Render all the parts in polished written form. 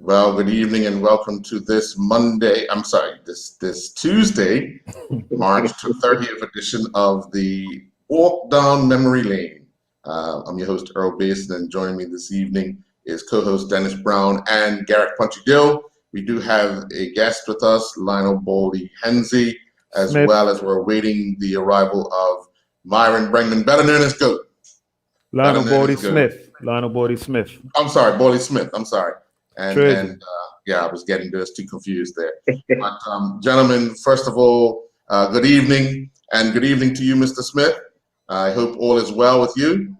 Well, good evening and welcome to this Tuesday, March 30th edition of the Walk Down Memory Lane. I'm your host, Earl Basin, and joining me this evening is co-host Dennis Brown and Garrett Punchy Dill. We do have a guest with us, Lionel Boldy Hensley, as Smith. well as we're awaiting the arrival of Myron Bregman, better known as GOAT. Lionel Boldy Smith. I'm sorry, Boldy Smith. I'm sorry. Treasure. I was getting just too confused there. But gentlemen, first of all, good evening, and good evening to you, Mr. Smith. I hope all is well with you.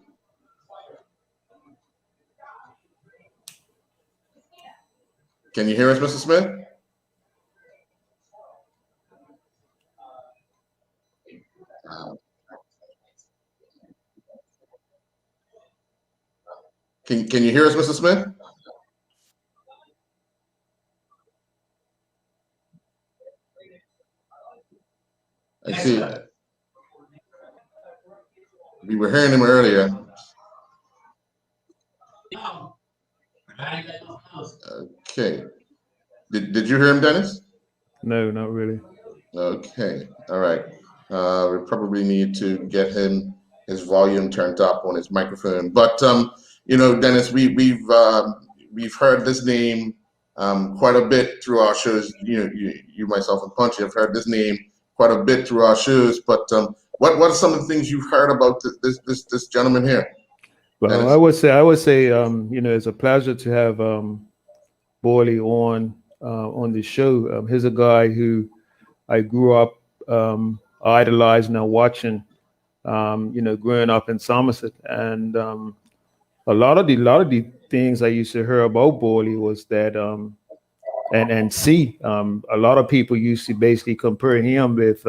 Can you hear us, Mr. Smith? Can you hear us, Mr. Smith? I see. We were hearing him earlier. Okay. Did you hear him, Dennis? No, not really. Okay. All right. We probably need to get his volume turned up on his microphone. But Dennis, we've heard this name quite a bit through our shows. You myself and Punchy have heard this name quite a bit through our shows. But what are some of the things you've heard about this gentleman here? Well, Dennis? I would say it's a pleasure to have Boldy on the show. He's a guy who I grew up idolizing and watching, growing up in Somerset, and a lot of the things I used to hear about Boldy was that and see a lot of people used to basically compare him with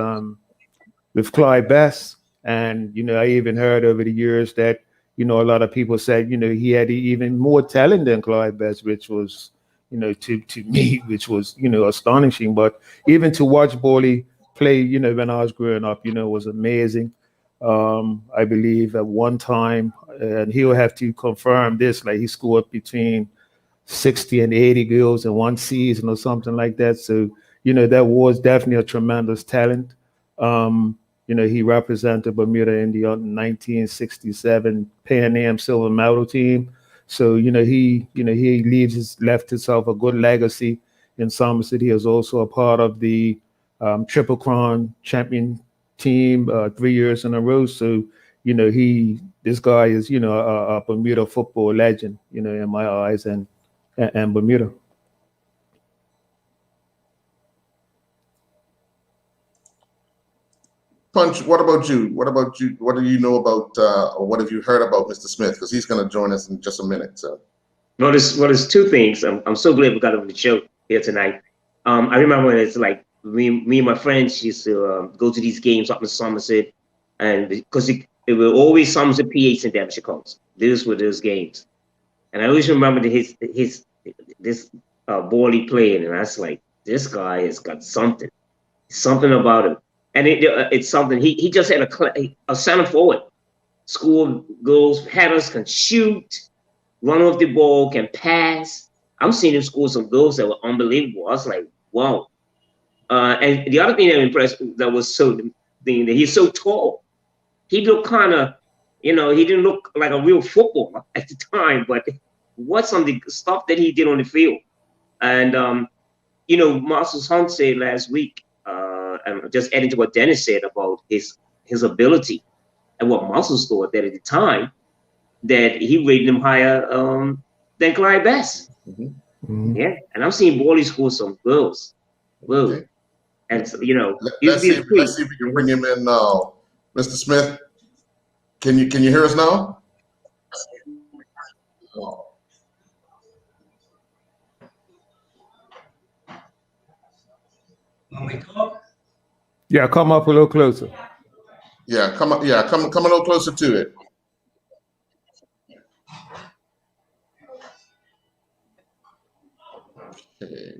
Clyde Best, and I even heard over the years that a lot of people said he had even more talent than Clyde Best, which was to me, which was astonishing. But even to watch Boldy play, when I was growing up, was amazing. I believe at one time, and he'll have to confirm this, like he scored between 60 and 80 goals in one season or something like that. So, that was definitely a tremendous talent. He represented Bermuda in the 1967 Pan Am silver medal team. So, he left himself a good legacy in Somerset. He was also a part of the Triple Crown champion team 3 years in a row. So, this guy is, a Bermuda football legend, in my eyes, and Bermuda. Punch, what about you? What do you know about, or what have you heard about Mr. Smith? Because he's going to join us in just a minute. So, there's two things. I'm so glad we got him on the show here tonight. I remember when it's like me and my friends used to go to these games up in Somerset, and because it were always Somerset PH and Devonshire Colts. These were those games, and I always remember this Boldy playing, and I was like, this guy has got something about him. And it's something he just had a center forward, score goals, headers, can shoot, run off the ball, can pass. I'm seeing him score some goals that were unbelievable. I was like, wow. And the other thing that impressed that was that he's so tall. He looked kind of, he didn't look like a real footballer at the time, but what some of the stuff that he did on the field. And Marcus Hunt said last week. And just adding to what Dennis said about his ability and what Muscles thought that at the time that he rated him higher than Clyde Best. Mm-hmm. Mm-hmm. Yeah, and I'm seeing Boldy score some goals. Whoa. Okay. And let's see if we can bring him in now. Mr. Smith, can you hear us now? When we talk, Yeah, come up a little closer. Yeah, come up. Yeah, come a little closer to it. Okay.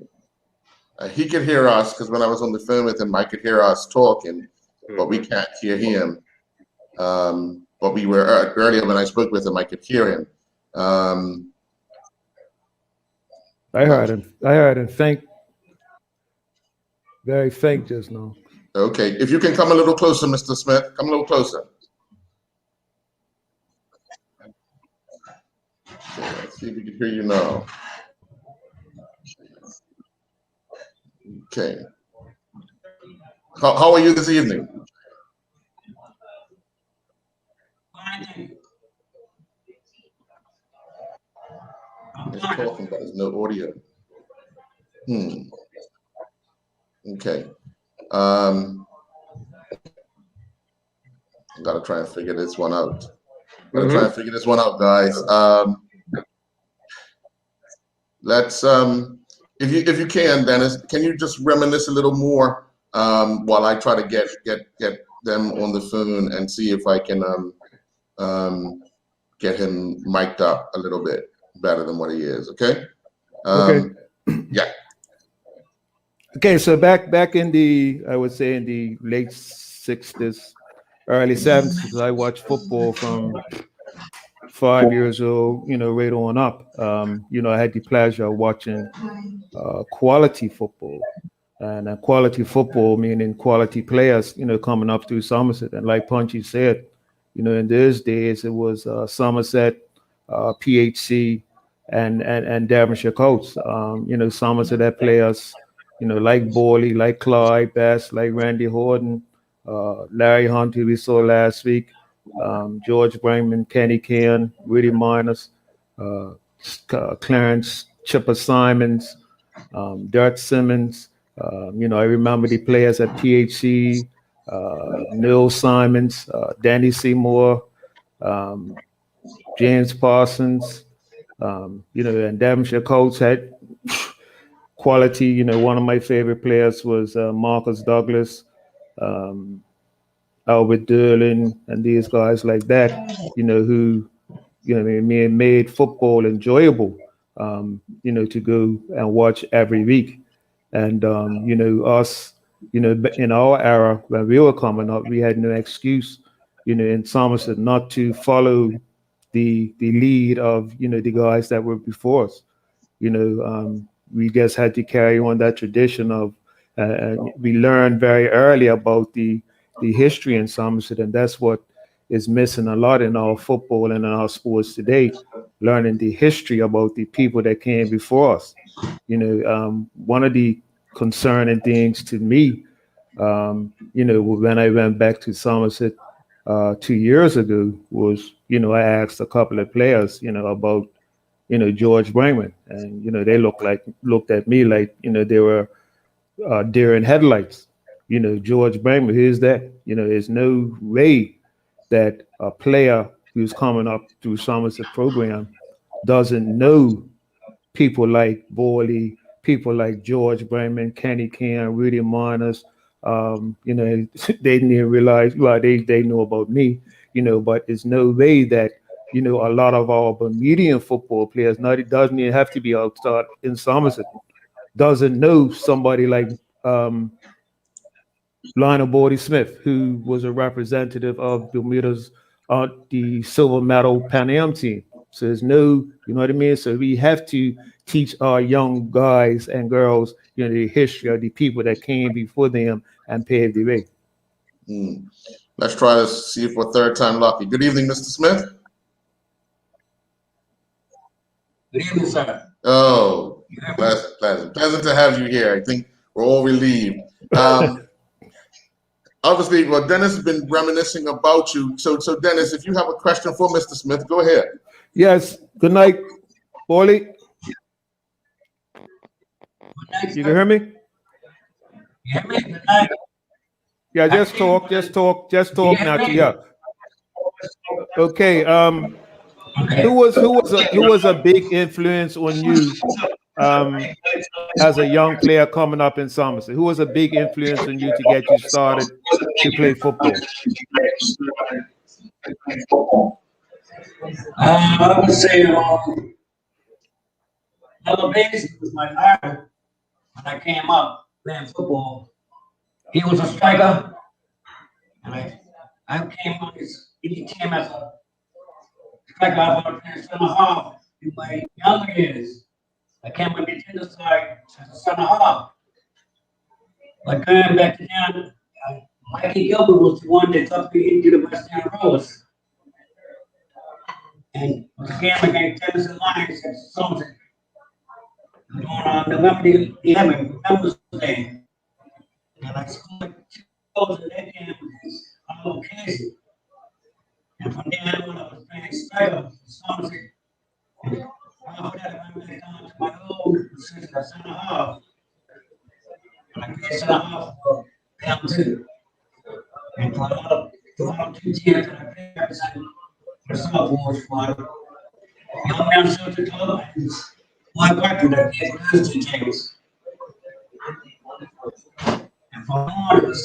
He could hear us because when I was on the phone with him, I could hear us talking, but we can't hear him. But we were earlier when I spoke with him, I could hear him. I heard him faint, very faint just now. Okay, if you can come a little closer, Mr. Smith, come a little closer. Okay, let's see if we can hear you now. Okay. How are you this evening? He's talking, but there's no audio. Okay. I gotta try and figure this one out. Guys. Let's if you can, Dennis, can you just reminisce a little more while I try to get them on the phone and see if I can get him mic'd up a little bit better than what he is. Okay. Okay. Yeah. Okay, so back in the, I would say in the late 60s, early 70s, I watched football from 5 years old, right on up. I had the pleasure of watching quality football, and quality football meaning quality players, coming up through Somerset. And like Punchy said, in those days it was Somerset, PHC, and Devonshire Colts. Somerset had players, like Borley, like Clyde Bass, like Randy Horton, Larry Hunt, who we saw last week, George Brinkman, Kenny Can, Woody Miners, Clarence Chipper Simons, Dirt Simmons. I remember the players at PHC, Neil Simons, Danny Seymour, James Parsons, and Devonshire Colts had quality. One of my favorite players was Marcus Douglas, Albert Derlin, and these guys like that, who, made football enjoyable, to go and watch every week. And, us, in our era, when we were coming up, we had no excuse, in Somerset not to follow the lead of, the guys that were before us. We just had to carry on that tradition of, we learned very early about the history in Somerset, and that's what is missing a lot in our football and in our sports today, learning the history about the people that came before us. One of the concerning things to me, when I went back to Somerset 2 years ago was, I asked a couple of players, about, George Brinkman, and, they looked at me like, they were deer in headlights. George Brinkman, who's that? There's no way that a player who's coming up through Somerset program doesn't know people like Borley, people like George Brinkman, Kenny Can, Rudy Miners. They didn't even realize, well, they know about me, but there's no way that, a lot of our Bermudian football players, it doesn't even have to be outside in Somerset, doesn't know somebody like Lionel Bordy Smith, who was a representative of Bermuda's the silver medal Pan Am team. So there's no, you know what I mean? So we have to teach our young guys and girls, the history of the people that came before them and paved the way. Let's try to see if we're third time lucky. Good evening, Mr. Smith. Good evening, sir. Oh, pleasant to have you here. I think we're all relieved. Obviously, well, Dennis has been reminiscing about you. So Dennis, if you have a question for Mr. Smith, go ahead. Yes. Good night, Borley. You can hear me? You hear me? Good night. Yeah, just talk now. Yeah. Okay. Who was a big influence on you as a young player coming up in Somerset? Who was a big influence on you to get you started to play football? I would say Elevation was my idol when I came up playing football. He was a striker, and I came on he came as a striker. I was playing center half in my younger years. I came on the defender side as a center half. But going back to then, Mikey Gilbert was the one that took me into the West End Rose. And the game against Tennessee Lions at Somerset on November 11th, Members Day. And I scored 2 goals in that game on location. And from then on, I was playing striker for Somerset. And after that, I went back down to my old position at center half. And I played center half for them too. And for all 2 teams that I played, I represented the sophomore squad. Young man Shelter Club and one record that gave those 2 teams. And for all of us,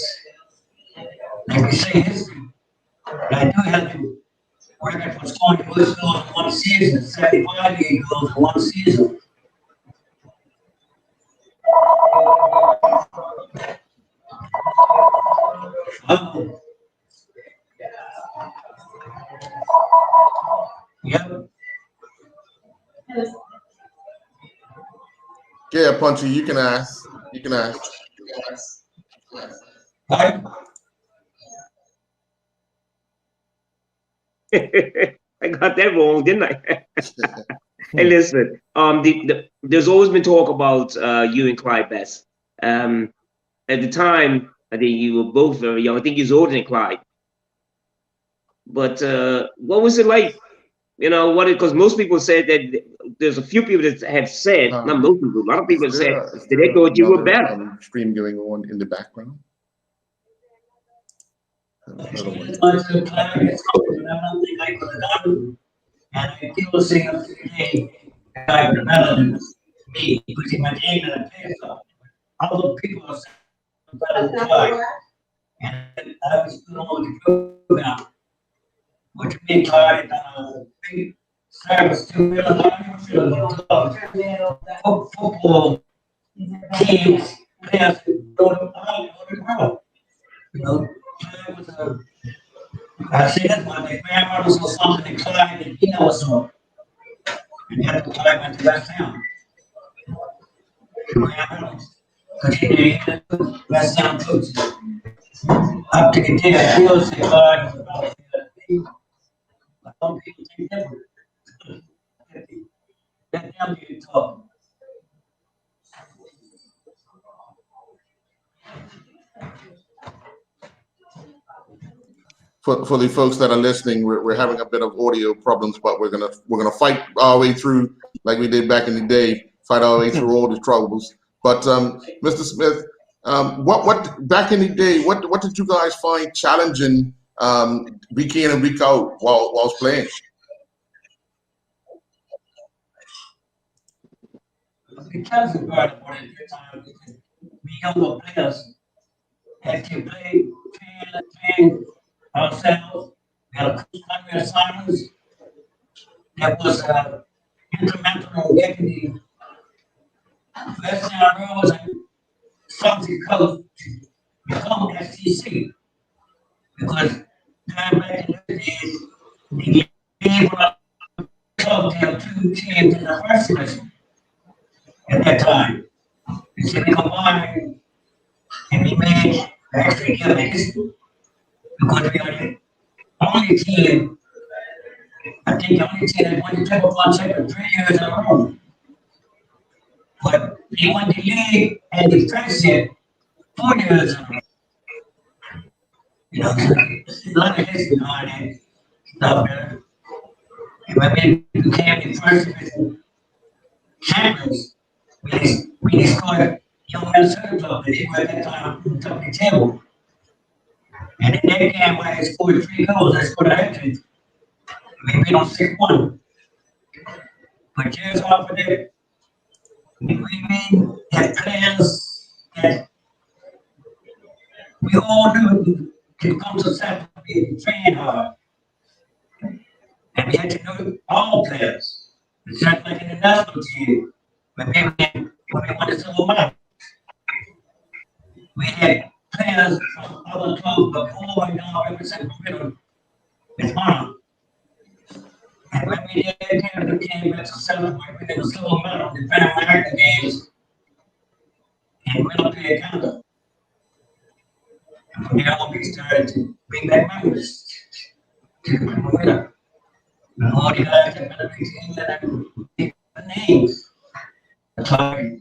like we say history, but I do have to record for scoring most goals in one season, 75 goals in one season. Yep. Yeah, Punchy, you can ask. You can ask. Right? I got that wrong, didn't I? Hey, listen. There's always been talk about you and Clyde Best. At the time, I think you were both very young. I think you was older than Clyde. But what was it like? You know what? Because most people said that there's a few people that have said, not most people, a lot of people have said that they thought you were better. Stream going on in the background. And I feel saying up today, I better than me, putting my name in a paper. Other people are saying better than I. And I was put on the program, which me and Clyde big service to football teams, players who go to the world. You know, Clyde was a I say that my grandmother was something that Clyde that he never saw. And yet Clyde went to West Ham. Because he did West Ham coach. Up to the day I feel say Clyde was about some people think different. Let them be talk. For the folks that are listening, we're having a bit of audio problems, but we're gonna fight our way through like we did back in the day. Fight our way through all the troubles. But Mr. Smith, what back in the day? What did you guys find challenging week in and week out while playing? The challenging part of it at the time because we younger players had to train ourselves. We had a country assignments that was instrumental in getting the West End Rose and something coach to become STC. Because time back in the days, we gave up to 2 teams in the first division at that time. And so we combined and we made an extra year of history. Because we are the only team, I think the only team that won the triple one second 3 years in a row. But they won the league and the friendship 4 years in a row. You know, there's a lot of history behind that stuff there. And when we became the first division champions, we scored Young Men Circle Club that they were at that time on the top of the table. And in that game, when I scored 3 goals, I scored a hat-trick. We beat on 6-1. But years after that, We had plans that we all knew to come to South and train hard. And we had to know all players. It's just like in the national team. When we won the Civil War, we had players from other clubs, but all right now representing Britain is one. And when we came back to celebrate, we did a silver medal in the Pan American Games in Winnipeg, Canada. And from there on, we started to bring back memories to the winner. And all the guys that went to England and pick the names. That's why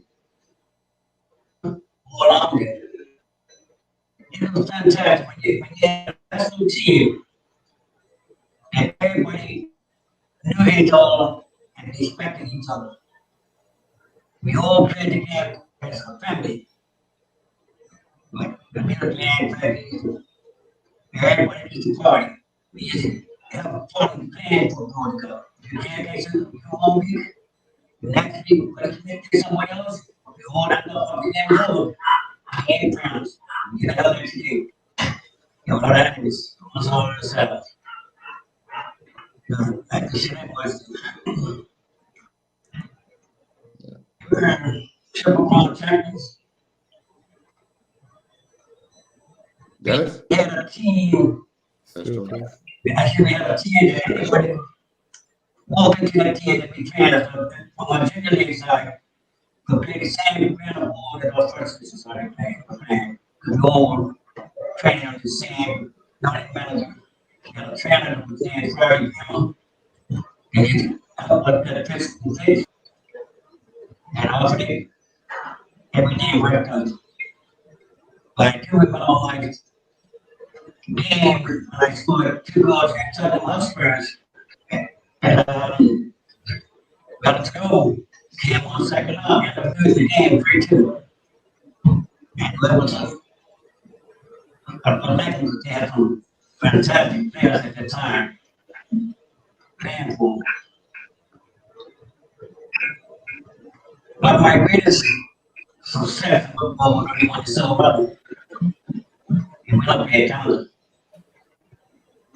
all out there. It was fantastic when you had a national team and everybody knew each other and respected each other. We all played together as a family. Like the European family. Everybody used to party. We used to have a party plan for World Cup. You can't get to you one week, the next week, we're going to somewhere else. We all end up on the next level. I ain't friends. You know what you do. You're not enemies. What's all this stuff? Like the shit was. Triple Crown champions. Dennis? We had a team. Okay. We actually had a team that everybody walk into that team that we trained us from our junior league side. To play the same kind of ball that our first society playing. Because we all training on the same not manager. We had a trainer that was there very young. And he looked at the physical thing. And obviously, every day worked out. But I do recall my game when I scored 2 goals against Tottenham Hotspurs. And got to go. Came on second half, and I lose the game 3-2. And that was a legend that they had some fantastic players at the time playing for. But my greatest success in football was when we won the silver medal in Winnipeg, Canada.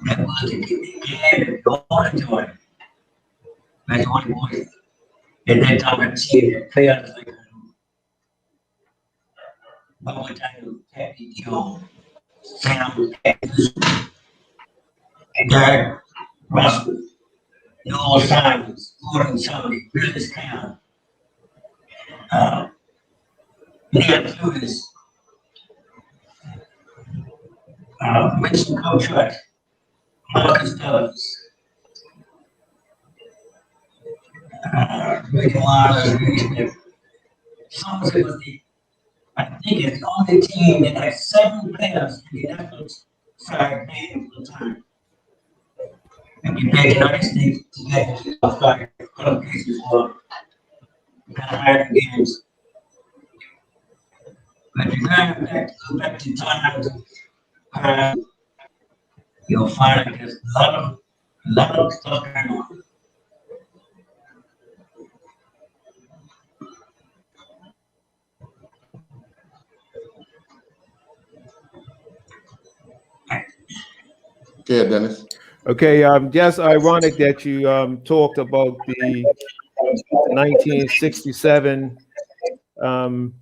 That was the game that we all enjoyed. That's the only boys. And that time I see that players like Bubba Taylor, Kathy Jones, Sam Adams, Derek Russell, Noel Simons, Gordon Shumley, Willis Town, Leon Lewis, Winston Coachrat, Marcus Douglas. Somerset was I think it's the only team that had 7 players in the national side playing full time. And we played the United States to get to the side qualifications for Pan American Games. But if you go back to time, you'll find that there's a lot of stuff going on. Okay, Dennis. Okay, just ironic that you talked about the 1967 Pan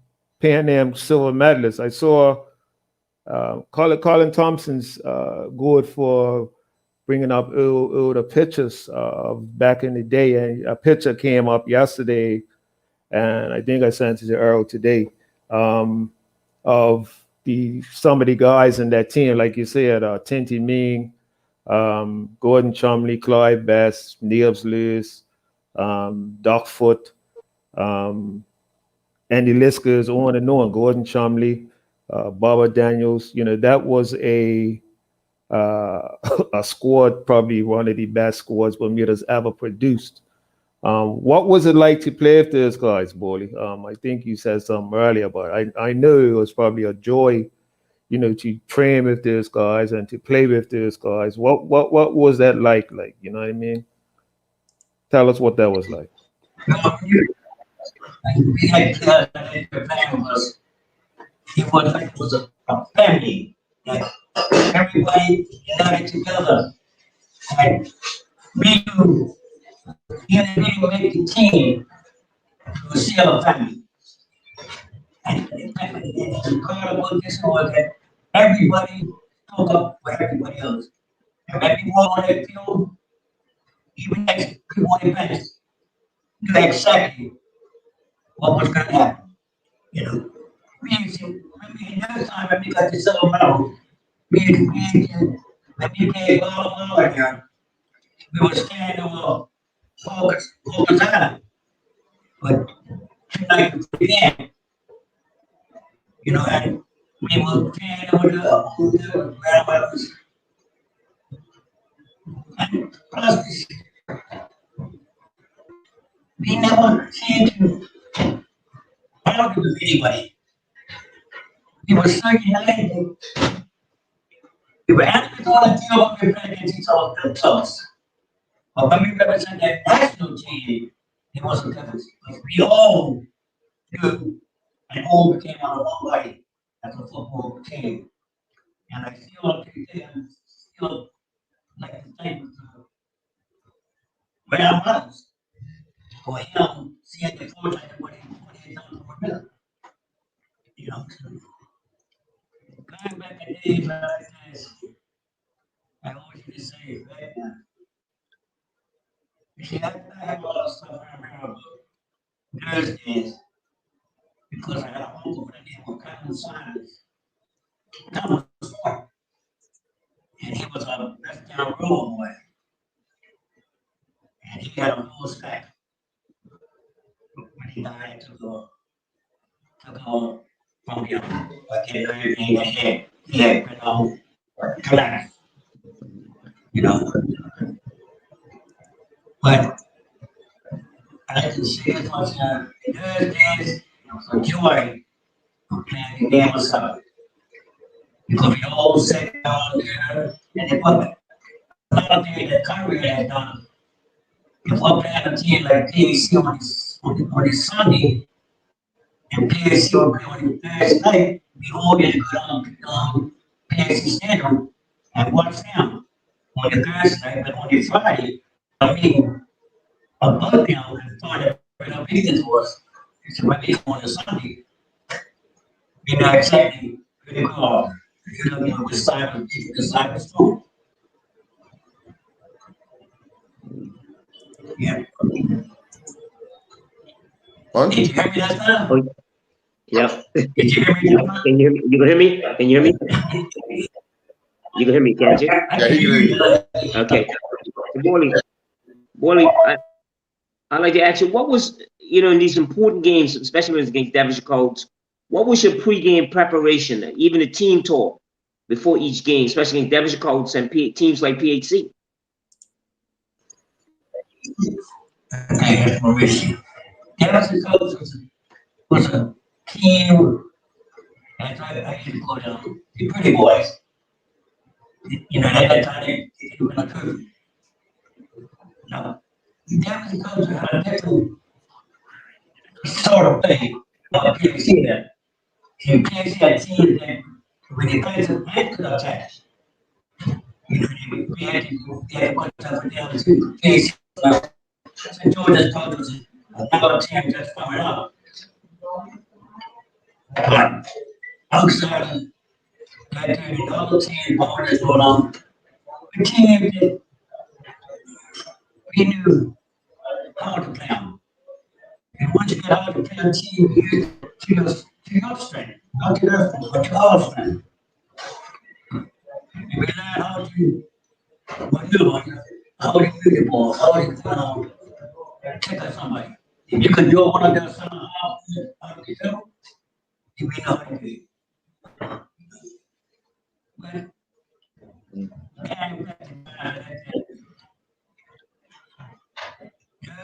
Am silver medalist. I saw Colin Thompson's good for bringing up older pictures back in the day. And a picture came up yesterday, and I think I sent it to Earl today, of some of the guys in that team, like you said, Tinty Ming, Gordon Chumley, Clive Best, Niels Lewis, Doc Foote, and the list goes on and on. Gordon Chumley, Barbara Daniels. You know, that was a squad, probably one of the best squads Bermuda's ever produced. What was it like to play with those guys, Bolly? I think you said something earlier, but I know it was probably a joy, you know, to train with those guys and to play with those guys. What was that like? Like, you know what I mean? Tell us what that was like. And we had players that in the plan was, it was like it was a family. Like everybody united together. And we knew even if we didn't make the team, we were still a family. And the part about this was that everybody spoke up for everybody else. And when people on that field, even next people on the bench, knew exactly what was going to happen. You know, we used to, when we, next time when we got the silver medal, when we played all here, we would stand over Focus Island. But tonight before the game, you know, and we would stand over the grandmothers. And plus, we never seemed to argue with anybody. We were so united. We were adamant on the field when we played against each other themselves. But when we represent that national team, it was a difference. Because we all knew and all became out of one body as a football team. And I feel feel like the same with Ram Reynolds. For him, seeing the fortune of what he done for him. You know, going back in days like this, I always used to say, right now, you see, I have a lot of stuff I remember about those days because I had a uncle by the name of Colonel Simmons. Thomas Ford, and he was a left down road boy, and he had a whole stack when he died to go from him. But he had everything he had been on collapse, you know. But I like to say as much in those days, it was a joy of playing the game of soccer. Because we all sat down there and it was a lot of things that Kyrie had done. If we're playing a team like PAC on the Sunday, and PAC will play on the Thursday night, we all get to go down PAC Stadium and watch them on the Thursday night, but on the Friday, I mean, above them and thought that right up into us. So when they come on the Sunday, we know exactly where to go. You know which side of the storm. Yeah. On? Did you hear me that time? Oh, yeah. Did you hear me that time? Can you hear me? You can hear me? Can you hear me? You can hear me, can't you? I can hear you. Okay. Morley, I'd like to ask you, what was, in these important games, especially against Devonshire Colts, what was your pregame preparation, even a team talk before each game, especially against Devonshire Colts and teams like PHC? Okay, that's Mauricio. Devonshire Colts was a team, and I used to call them the pretty boys. You know, at that time, they were not perfect. Now, Devonshire Colts had a different sort of play. PHC had. And PHC had teams that when they played some and could attack. You know, we had to put stuff down to PHC. St. George's College was another team just coming up. But outside of that, another team always going on. A team that we knew how to play on. And once you get how to play a team, you to your strength, not to their strength, but to our strength. We learn how to maneuver, how to do the ball, how to check out somebody. If you can do one of those out of the field, you may know how to do it. But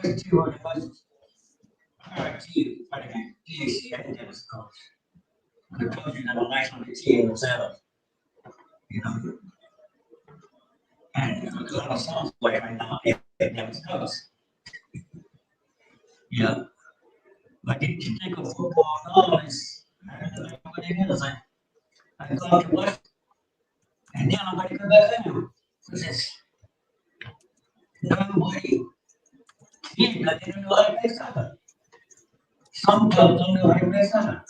those two are the most hard team fighting PAC and Dennis coach. The coaches that are nice on the team themselves, you know. And there's a lot of songs playing right now at Dennis coach. Yeah. But if you think of football now, it's what it is. I go to watch, and then I'm going to go back home. Because nobody here that didn't know how to play soccer. Some clubs don't know how to play soccer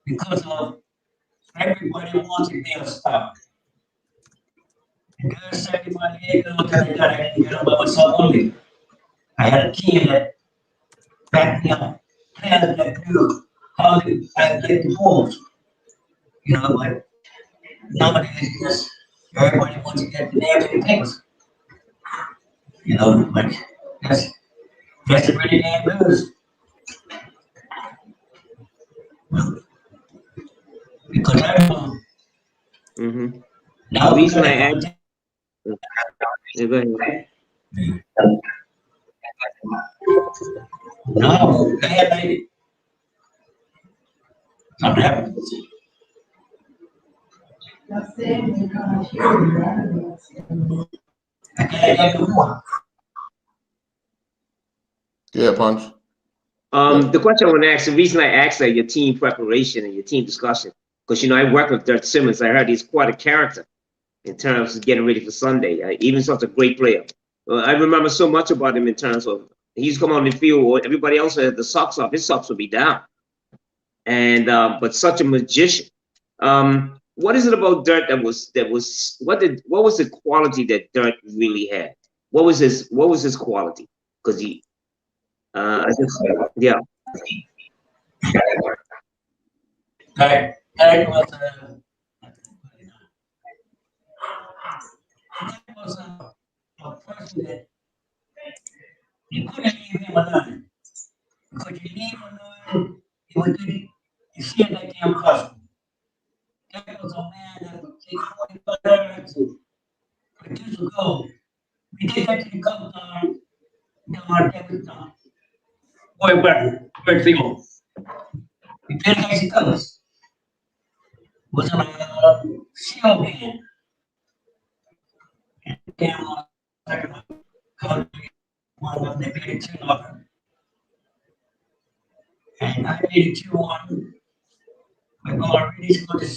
because of everybody wants to be a star. And there's everybody here goes to the guy and get up by myself only. I had a team that backed me up, players that knew how to play the balls. You know, but nowadays it's just everybody wants to get the names in the papers. You know, but that's the pretty damn news. Because everyone Mm-hmm. now The we reason got I asked, yeah, go ahead. no, they have made something happens. I can't get no more. Yeah, Punch. The question I want to ask, the reason I asked that your team preparation and your team discussion, because I work with Dirt Simmons. I heard he's quite a character in terms of getting ready for Sunday. Even such a great player. I remember so much about him in terms of he's come on the field, or everybody else had the socks off. His socks would be down, and but such a magician. What is it about Dirt that was what was the quality that Dirt really had? What was his quality? Because he I just yeah. That was a person that you couldn't leave him alone. Because you leave him alone, he would do you see it like damn custom. That was a man that would take 45 minutes to produce a goal. We did that to the couple times, that was done. Boy, where field. We played against the colors. Was on a seal band. And down on the second one, one of them, they made it 2-0. And I made it 2-1. My ball already scored the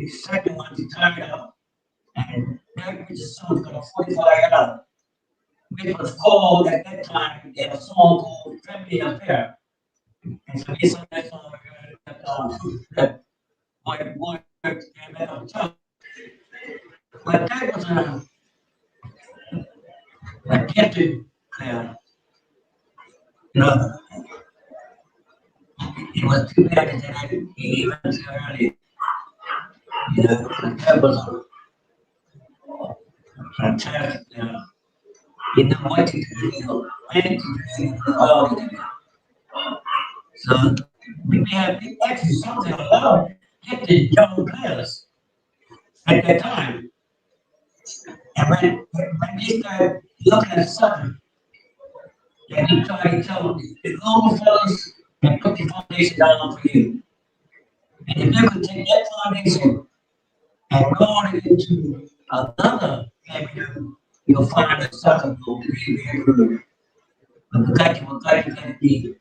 second one to tie it up. And that was just someone got a 45-yard. Which was called at that time, they had a song called Family Affair. And so we sung that song that boy came back on top. But that was a gifted player. You know, it was too bad that he went too early. You know, that was a fantastic player. He knew what to do, when to do, how to do. So we have actually something allowed gifted young players at that time. And when they started looking at something, and he tried to tell them, the global fellas that put the foundation down for you. And if you could take that foundation and go on into another avenue, you'll find that something will be very good. But we got to be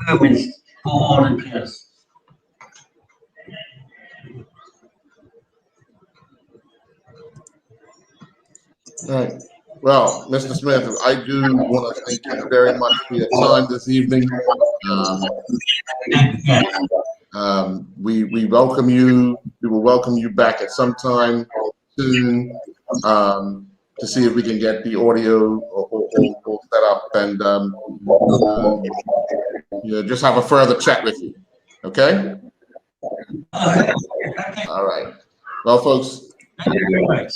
movements for all the players. All right. Well, Mr. Smith, I do want to thank you very much for your time this evening. We welcome you. We will welcome you back at some time soon to see if we can get the audio all set up and just have a further chat with you. Okay? All right. Well, folks. Thank you very much.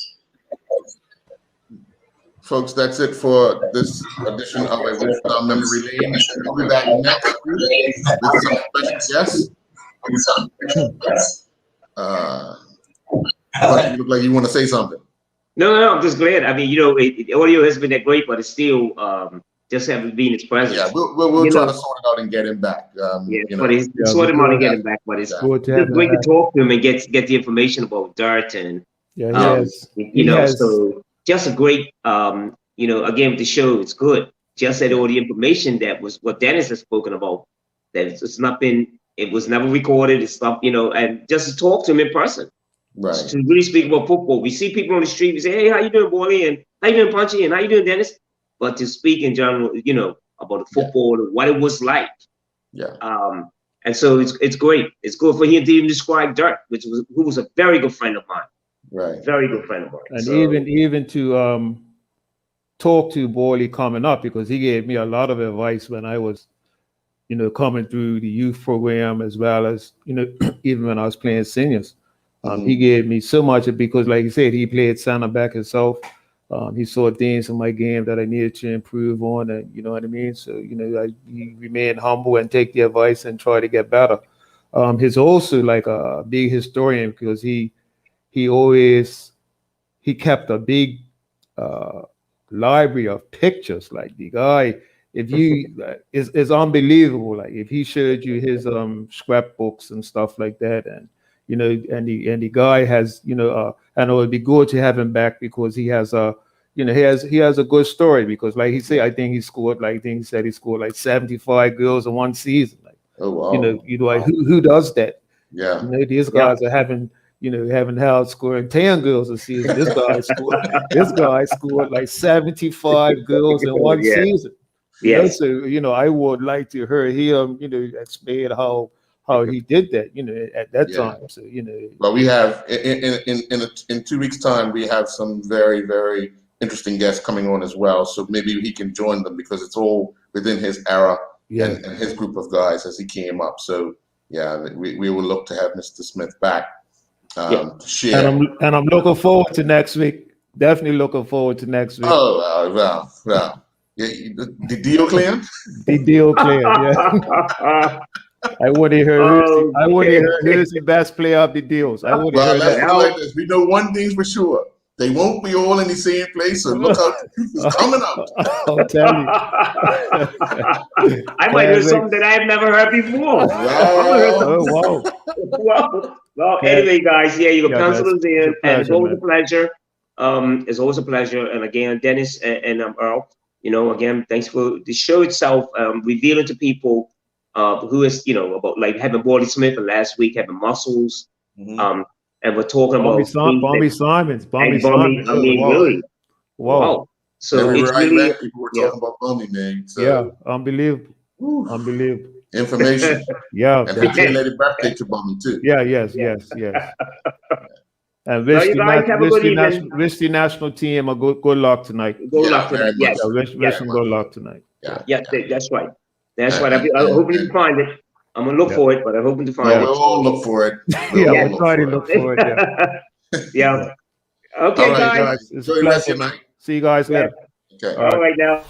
Folks, that's it for this edition of A Walk Down Memory Lane. We'll be back next week with some special guests. You look like you want to say something. No, I'm just glad. I mean, the audio has been that great, but it's still just having been his presence. Yeah, we'll try to sort it out and get him back. But it's sort him out and get him back. But it's great to talk to him and get the information about Dirt and so just a great again with the show, it's good. Just that all the information that was what Dennis has spoken about It's not been. It was never recorded. It's not, and just to talk to him in person, Right. to really speak about football. We see people on the street. We say, "Hey, how you doing, Bolly? And how you doing, Punchy? And how you doing, Dennis?" But to speak in general, about the football, what it was like. Yeah. And so it's great. It's good for him to even describe Dirk, who was a very good friend of mine. Right. Very good friend of mine. And so, even to talk to Borley coming up, because he gave me a lot of advice when I was, coming through the youth program, as well as, even when I was playing seniors. He gave me so much, because like you said, he played center back himself. He saw things in my game that I needed to improve on, and you know what I mean. So he remained humble and take the advice and try to get better. He's also like a big historian, because he kept a big library of pictures. Like the guy, if you is unbelievable. Like if he showed you his scrapbooks and stuff like that, and and the guy has, and it would be good to have him back, because he has a, he has a good story, because like he said, I think he said he scored like 75 goals in one season. Like, Oh wow. Like who does that? Yeah. These guys are having held scoring 10 goals a season. This guy scored like 75 goals in one season. So I would like to hear him, explain how he did that, at that time. So Well, we have in 2 weeks' time, we have some very, very interesting guests coming on as well. So maybe he can join them, because it's all within his era and his group of guys as he came up. So yeah, we will look to have Mr. Smith back to share. And I'm looking forward to next week. Definitely looking forward to next week. Oh well. Yeah, the deal clear? The deal clear. Yeah. I want to hear who's the best player of the deals. I want to hear let's that. put it like this. We know one thing's for sure. They won't be all in the same place, so look out. It's coming up. I'll tell you. I might hear something that I've never heard before. Wow. Wow. Well, anyway, guys, you can pencil us in, and it's always a pleasure. It's always a pleasure. And again, Dennis and Earl, again, thanks for the show itself, revealing to people who is, about like having Borley Smith, and last week having Muscles. And we're talking about Bombi Simons. I mean, really. Wow. So it's really, people were talking about Bummy, man. So, yeah, unbelievable. Unbelievable. Information. Yeah. And happy belated birthday to Bummy too. Yeah, yes. And wish the national team a good luck tonight. Good luck tonight. Yes. Wish them good luck tonight. Yeah, that's right. That's right. I hope you can find it. I'm gonna look for it, but I'm hoping to find it. We'll all look for it. We'll try to look for it. Yeah. Okay, all right, guys. Enjoy the rest of your night. See you guys later. Okay. All right now.